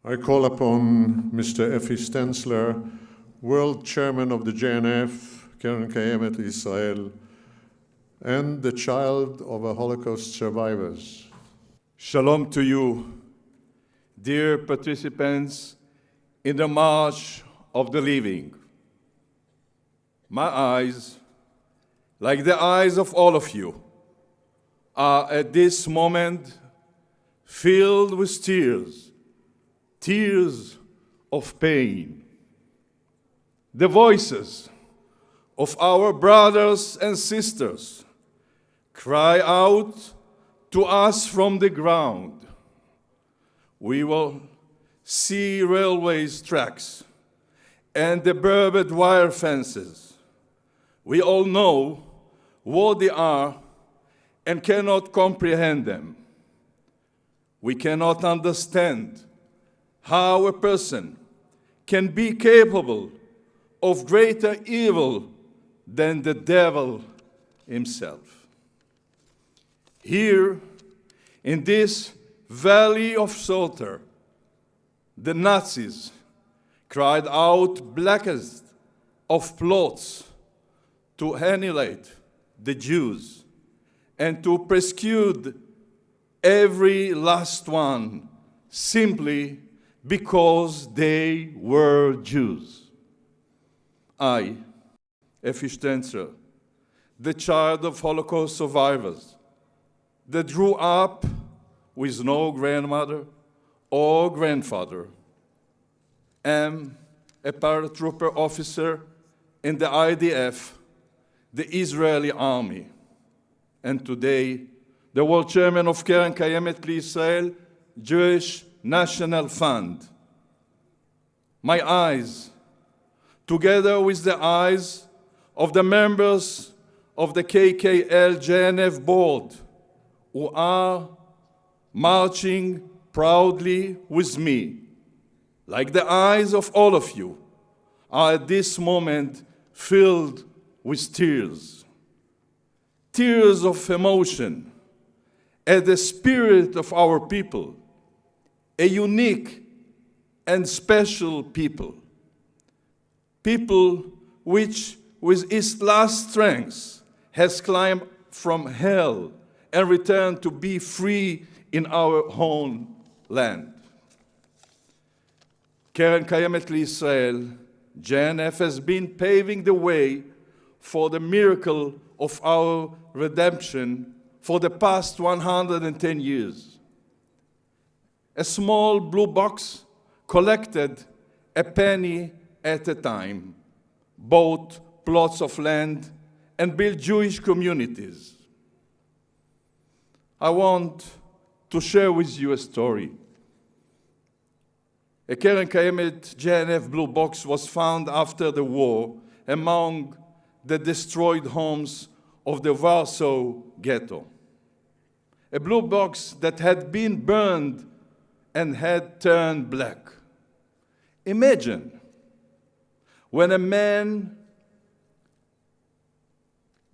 I call upon Mr. Effie Stenzler, World Chairman of the JNF, Keren Kayemet Israel, and the child of a Holocaust survivors. Shalom to you, dear participants in the March of the Living. My eyes, like the eyes of all of you, are at this moment filled with tears of pain. The voices of our brothers and sisters cry out to us from the ground. We will see railway tracks and the barbed wire fences. We all know what they are and cannot comprehend them. We cannot understand how a person can be capable of greater evil than the devil himself. Here, in this valley of slaughter, the Nazis cried out blackest of plots to annihilate the Jews and to persecute every last one simply because they were Jews. I, Effie Stenzler, the child of Holocaust survivors, that grew up with no grandmother or grandfather, am a paratrooper officer in the IDF, the Israeli army, and today the world chairman of Keren Kayemet Israel Jewish National Fund. My eyes, together with the eyes of the members of the KKL JNF board, who are marching proudly with me, like the eyes of all of you, are at this moment filled with tears. Tears of emotion at the spirit of our people, a unique and special people. People which, with its last strength, has climbed from hell and returned to be free in our own land. Keren Kayemet Israel, JNF, has been paving the way for the miracle of our redemption for the past 110 years. A small blue box collected a penny at a time, bought plots of land, and built Jewish communities. I want to share with you a story. A Keren Kayemet JNF blue box was found after the war among the destroyed homes of the Warsaw Ghetto. A blue box that had been burned and had turned black. Imagine when a man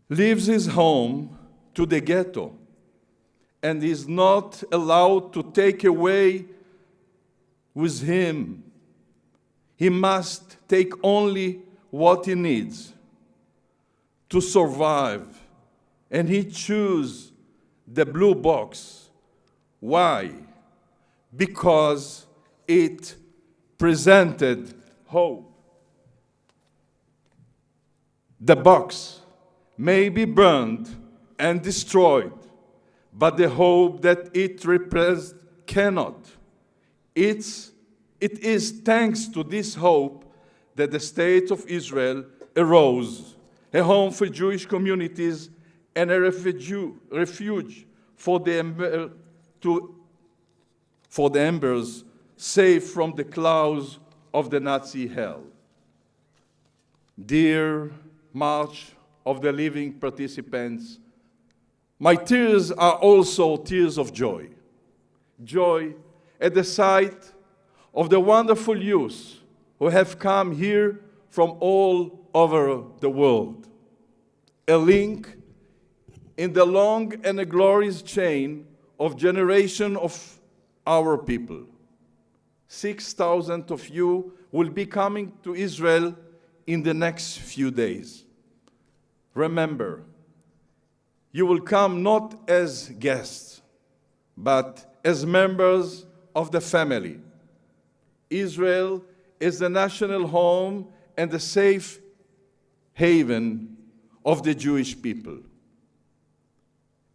leaves his home to the ghetto and is not allowed to take away with him. He must take only what he needs to survive, and he chooses the blue box. Why? Because it presented hope. The box may be burned and destroyed, but the hope that it represents cannot. It is thanks to this hope that the State of Israel arose, a home for Jewish communities and a refuge for the embers, safe from the clouds of the Nazi hell. Dear March of the Living participants, my tears are also tears of joy. Joy at the sight of the wonderful youth who have come here from all over the world. A link in the long and a glorious chain of generation of our people. 6,000 of you will be coming to Israel in the next few days. Remember, you will come not as guests, but as members of the family. Israel is the national home and the safe haven of the Jewish people.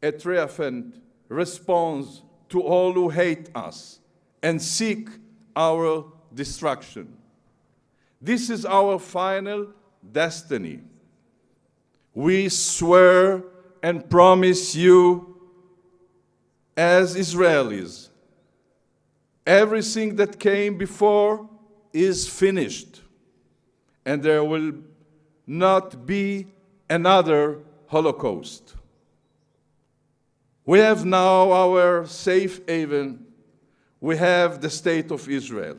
A triumphant response to all who hate us and seek our destruction. This is our final destiny. We swear and promise you, as Israelis, everything that came before is finished, and there will not be another Holocaust. We have now our safe haven. We have the state of Israel.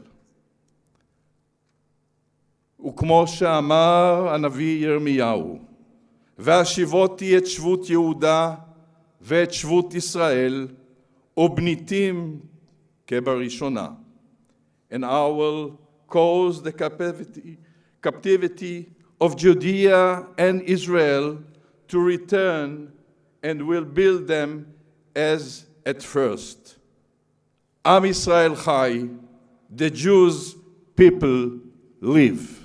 וכמו שאמר הנביא ירמיהו, והשיבותי את שבות יהודה ואת שבות ישראל, ובניתים כבראשונה. And I will cause the captivity of Judea and Israel to return and will build them as at first. Am Israel Chai, the Jews people live.